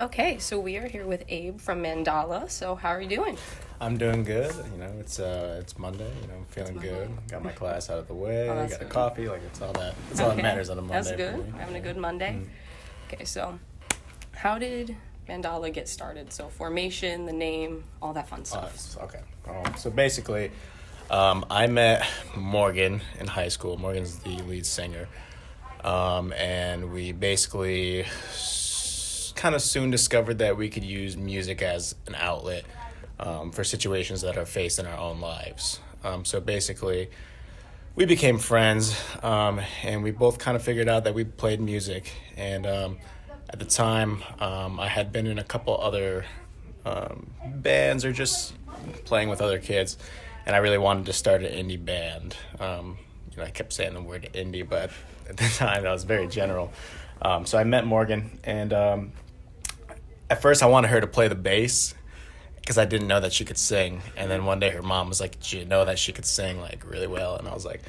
Okay, so we are here with Abe from Mandala. So how are you doing? I'm doing good. It's Monday. I'm feeling good. Got my class out of the way. Oh, that's Got a good. coffee. It's all that. It's all that matters on a Monday. That's good. For me. Having a good Monday. Okay, so how did Mandala get started? So formation, the name, all that fun stuff. Okay. So basically, I met Morgan in high school. Morgan's the lead singer, and we basically kind of soon discovered that we could use music as an outlet for situations that are faced in our own lives. So basically, we became friends, and we both kind of figured out that we played music. And at the time, I had been in a couple other bands or just playing with other kids, and I really wanted to start an indie band. I kept saying the word indie, but at the time that was very general. So I met Morgan, and at first I wanted her to play the bass because I didn't know that she could sing. And then one day her mom was like, "Did you know that she could sing really well?" And I was like,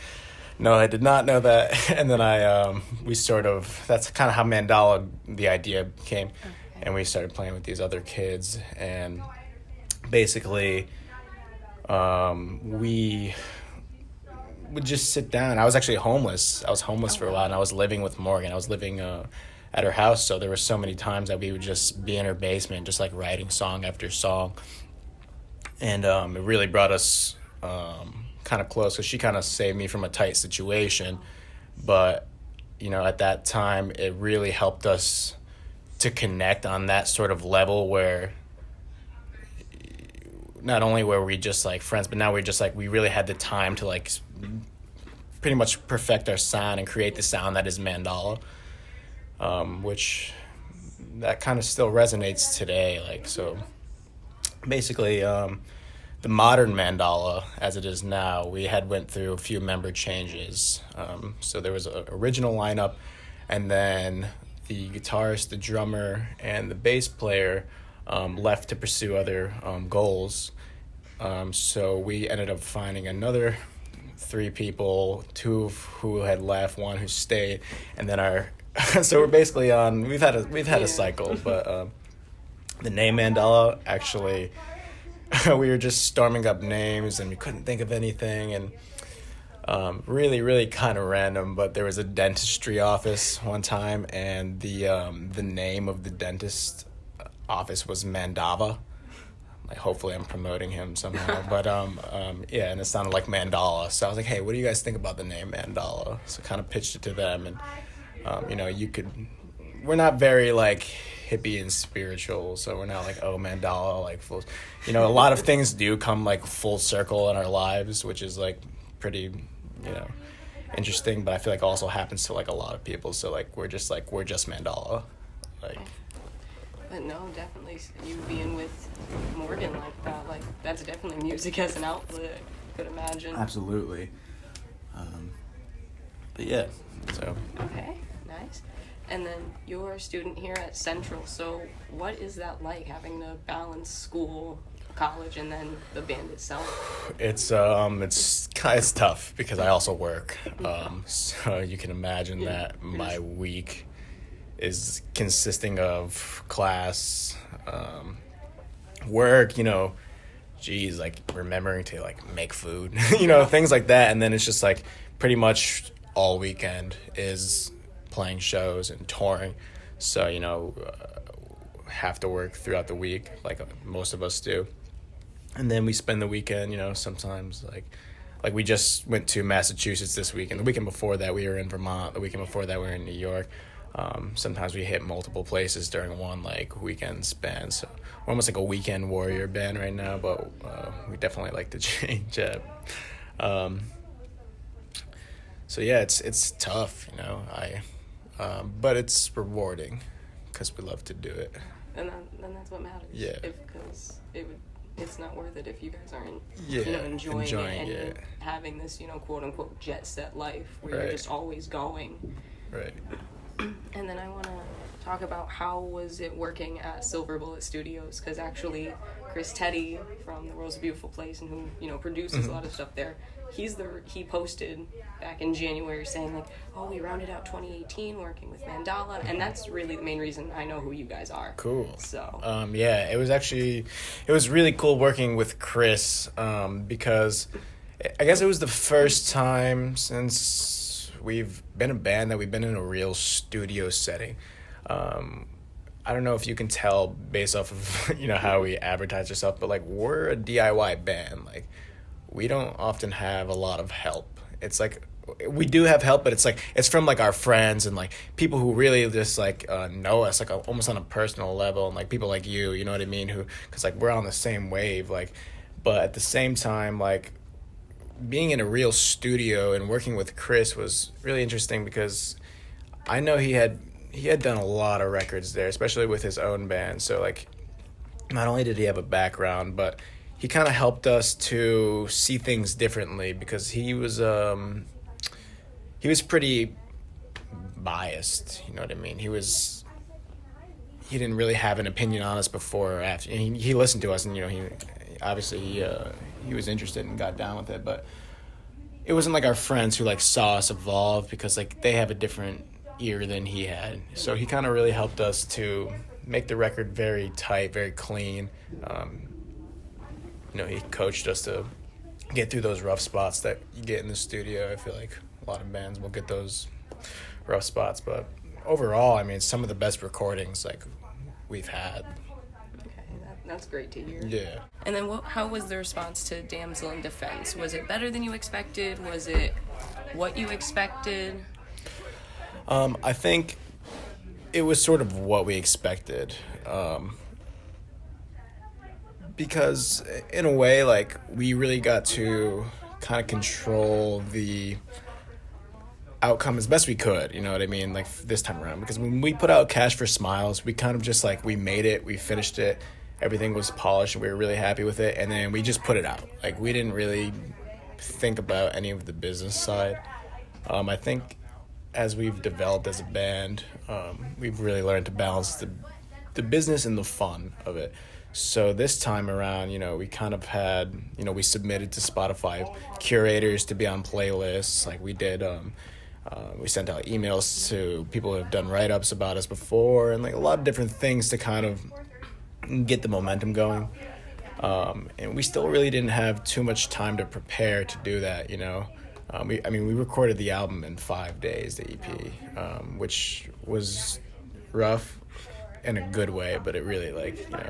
"No, I did not know that." And then that's kind of how Mandala, the idea came. Okay. And we started playing with these other kids. And basically, we would just sit down. I was actually homeless. I was homeless for a while, and I was living with Morgan. I was living at her house, so there were so many times that we would just be in her basement, just writing song after song. And it really brought us kind of close, because she kind of saved me from a tight situation. But, at that time, it really helped us to connect on that sort of level where not only were we just friends, but now we're just we really had the time to pretty much perfect our sound and create the sound that is Mandala, which that kind of still resonates today. So basically, the modern Mandala as it is now, we had went through a few member changes. So there was an original lineup, and then the guitarist, the drummer, and the bass player left to pursue other goals. So we ended up finding another 3 people, 2 who had left, 1 who stayed, and then so we're basically on. We've had a cycle, but the name Mandala, actually, we were just storming up names and we couldn't think of anything, and really, really kind of random. But there was a dentistry office one time, and the name of the dentist office was Mandava. Hopefully I'm promoting him somehow, but yeah, and it sounded like Mandala. So I was like, "Hey, what do you guys think about the name Mandala?" So kind of pitched it to them, and we're not very hippie and spiritual, so we're not oh, Mandala, full. A lot of things do come full circle in our lives, which is pretty interesting, but I feel also happens to a lot of people. So we're just Mandala, But no, definitely you being with Morgan like that, that's definitely music as an outlet, I could imagine. Absolutely. But yeah, so. Okay, nice. And then you're a student here at Central, so what is that like, having to balance school, college, and then the band itself? It's tough because I also work. So you can imagine that my week is consisting of class, work, remembering to make food, things like that. And then it's just pretty much all weekend is playing shows and touring. So, have to work throughout the week like most of us do. And then we spend the weekend, sometimes we just went to Massachusetts this week, and the weekend before that we were in Vermont, the weekend before that we were in New York. Sometimes we hit multiple places during one weekend span. So we're almost a weekend warrior band right now, but we definitely like to change up. So yeah, it's tough, but it's rewarding because we love to do it. And then that's what matters. Yeah. Because it's not worth it if you guys aren't enjoying it and it. having this quote unquote jet set life where Right. you're just always going. Right. And then I want to talk about how was it working at Silver Bullet Studios, because actually Chris Teddy from The World's a Beautiful Place, and who, you know, produces a lot of stuff there, he posted back in January saying like, oh, we rounded out 2018 working with Mandala, and that's really the main reason I know who you guys are. Cool. So yeah, it was really cool working with Chris, because I guess it was the first time since we've been a band that we've been in a real studio setting. I don't know if you can tell based off of, you know, how we advertise ourselves, but like, we're a DIY band. Like, we don't often have a lot of help. It's like, we do have help, but it's like, it's from like our friends and like people who really just like know us like almost on a personal level, and like people like you know what I mean, who, because like we're on the same wave, like, but at the same time, like, being in a real studio and working with Chris was really interesting, because I know he had done a lot of records there, especially with his own band. So like, not only did he have a background, but he kind of helped us to see things differently, because he was pretty biased, you know what I mean? He didn't really have an opinion on us before or after. He listened to us, and, you know, he was interested and got down with it, but it wasn't like our friends who like saw us evolve, because like they have a different ear than he had. So he kind of really helped us to make the record very tight, very clean. You know, he coached us to get through those rough spots that you get in the studio. I feel like a lot of bands will get those rough spots, but overall, I mean, some of the best recordings like we've had. That's great to hear. Yeah. And then how was the response to Damsel in Defense? Was it better than you expected? Was it what you expected? I think it was sort of what we expected. Because in a way, like, we really got to kind of control the outcome as best we could, you know what I mean, like this time around. Because when we put out Cash for Smiles, we kind of just like, we made it, we finished it, everything was polished, and we were really happy with it, and then we just put it out. Like, we didn't really think about any of the business side. I think as we've developed as a band, we've really learned to balance the business and the fun of it. So this time around, you know, we kind of had, you know, we submitted to Spotify curators to be on playlists. Like, we did, we sent out emails to people who have done write-ups about us before, and like a lot of different things to kind of get the momentum going. And we still really didn't have too much time to prepare to do that, you know. We recorded the album in 5 days, the EP, which was rough in a good way, but it really, like, you know,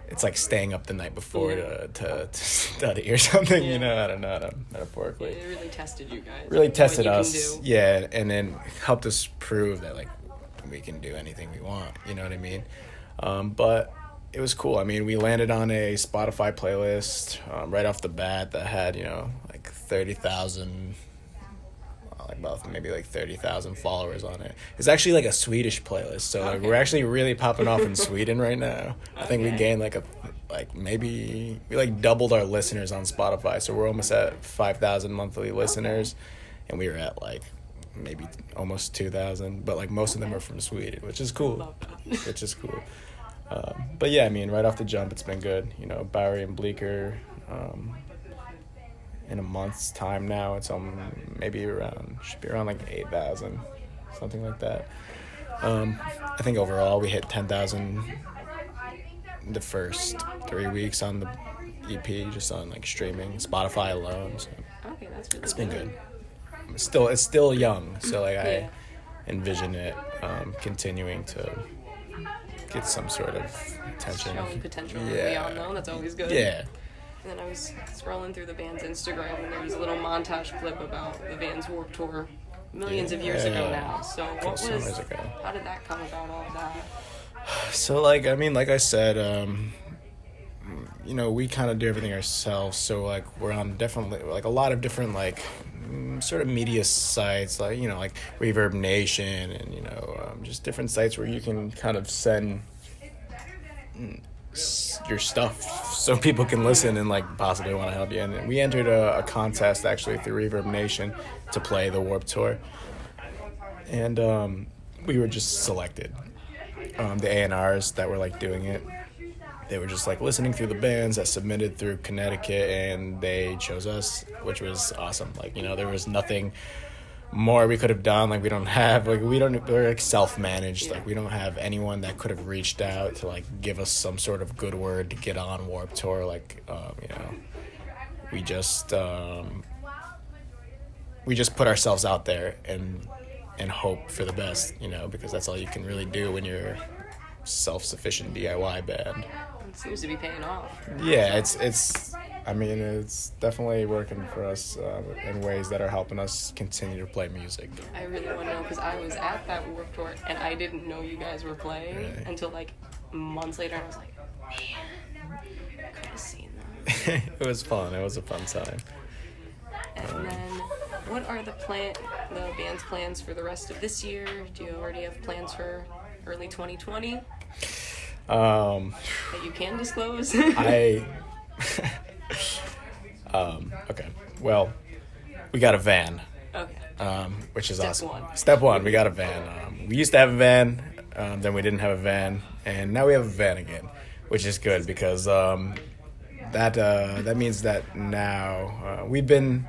it's like staying up the night before to study or something, you know. I don't know how to metaphorically. It really tested you guys. Really tested us, yeah, and then helped us prove that, like, we can do anything we want, you know what I mean? But it was cool. I mean, we landed on a Spotify playlist right off the bat that had, you know, like 30,000, like about maybe like 30,000 followers on it. It's actually like a Swedish playlist, so like, we're actually really popping off in Sweden right now. I think we gained maybe we like doubled our listeners on Spotify, so we're almost at 5,000 monthly listeners, and we were at like maybe almost 2,000, but like most of them are from Sweden, which is cool. But yeah, I mean, right off the jump, it's been good. You know, Bowery and Bleecker, in a month's time now, it's should be around like 8,000, something like that. I think overall we hit 10,000 the first 3 weeks on the EP, just on like streaming, Spotify alone. So Okay, that's really it's been good. It's still young, so like I envision it continuing to get some sort of attention. Showing potential beyond though, that's always good. Yeah. And then I was scrolling through the band's Instagram, and there was a little montage clip about the band's Warped Tour millions of years ago now. So how did that come about, all of that? So like, I mean, like I said, you know, we kind of do everything ourselves, so like we're on definitely like a lot of different like sort of media sites, like, you know, like Reverb Nation, and, you know, just different sites where you can kind of send your stuff so people can listen and like possibly want to help you. And we entered a contest actually through Reverb Nation to play the Warped Tour, and we were just selected. The A&Rs that were like doing it, they were just like listening through the bands that submitted through Connecticut, and they chose us, which was awesome. Like, you know, there was nothing more we could have done. Like, we're like self-managed. Yeah. Like, we don't have anyone that could have reached out to like give us some sort of good word to get on Warped Tour. Like, you know, we just put ourselves out there and hope for the best, you know, because that's all you can really do when you're a self-sufficient DIY band. It seems to be paying off. Yeah, it's definitely working for us in ways that are helping us continue to play music. I really want to know, because I was at that Warped Tour and I didn't know you guys were playing Really? until like months later, and I was like, man, I could have seen them. It was fun. It was a fun time. And then, what are the band's plans for the rest of this year? Do you already have plans for early 2020 that you can disclose? Okay. Well, we got a van. Okay. Which is Step awesome. one. Step one, we got a van. We used to have a van, then we didn't have a van, and now we have a van again, which is good because that means that now we've been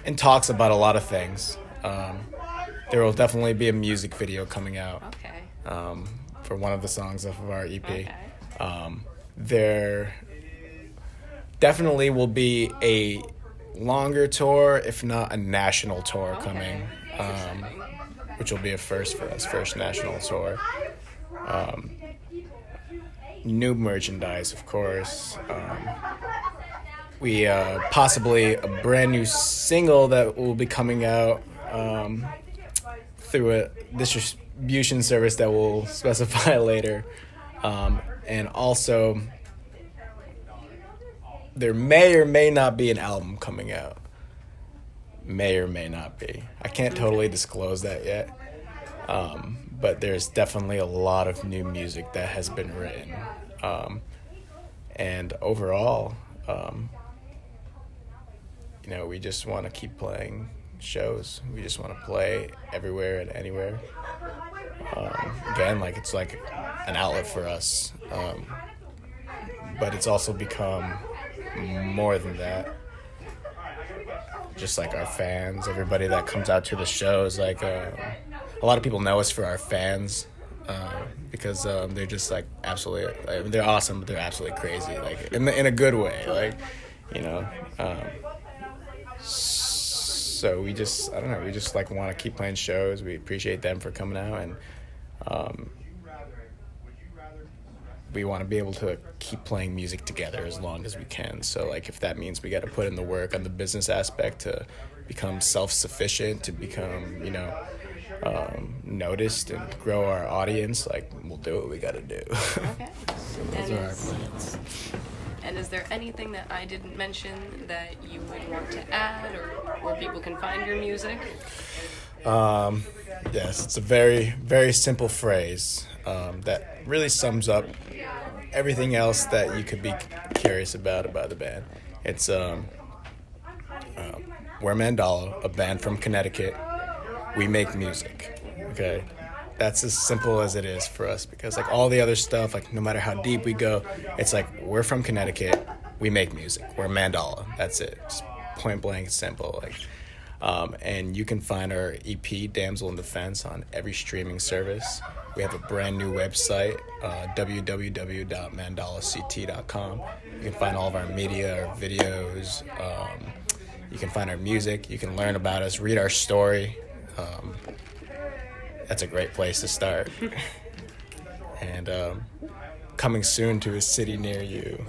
in talks about a lot of things. There will definitely be a music video coming out. Okay. For one of the songs off of our EP. Okay. There definitely will be a longer tour, if not a national tour coming, which will be a first for us, first national tour. New merchandise, of course. We possibly a brand new single that will be coming out through a distribution service that we'll specify later. And also, there may or may not be an album coming out. May or may not be. I can't totally disclose that yet. But there's definitely a lot of new music that has been written. And overall, you know, we just want to keep playing shows. We just want to play everywhere and anywhere. Again, like, it's like an outlet for us. But it's also become more than that. Just like our fans, everybody that comes out to the shows, like a lot of people know us for our fans, because they're just like absolutely, like, they're awesome, but they're absolutely crazy, like in a good way, like, you know. So we just, I don't know, we just like want to keep playing shows. We appreciate them for coming out, and we want to be able to keep playing music together as long as we can. So, like, if that means we got to put in the work on the business aspect to become self-sufficient, to become, you know, noticed and grow our audience, like, we'll do what we got to do. Okay. So those are our plans. And is there anything that I didn't mention that you would want to add, or where people can find your music? Yes, it's a very, very simple phrase that really sums up everything else that you could be curious about the band. It's we're Mandala, a band from Connecticut. We make music. Okay, that's as simple as it is for us, because like all the other stuff, like no matter how deep we go, it's like we're from Connecticut. We make music. We're Mandala. That's it. Just point blank, simple. Like. And you can find our EP, Damsel in Defense, on every streaming service. We have a brand new website, www.mandalact.com. You can find all of our media, our videos. You can find our music. You can learn about us, read our story. That's a great place to start. And coming soon to a city near you.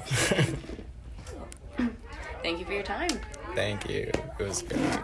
Thank you for your time. Thank you. It was good.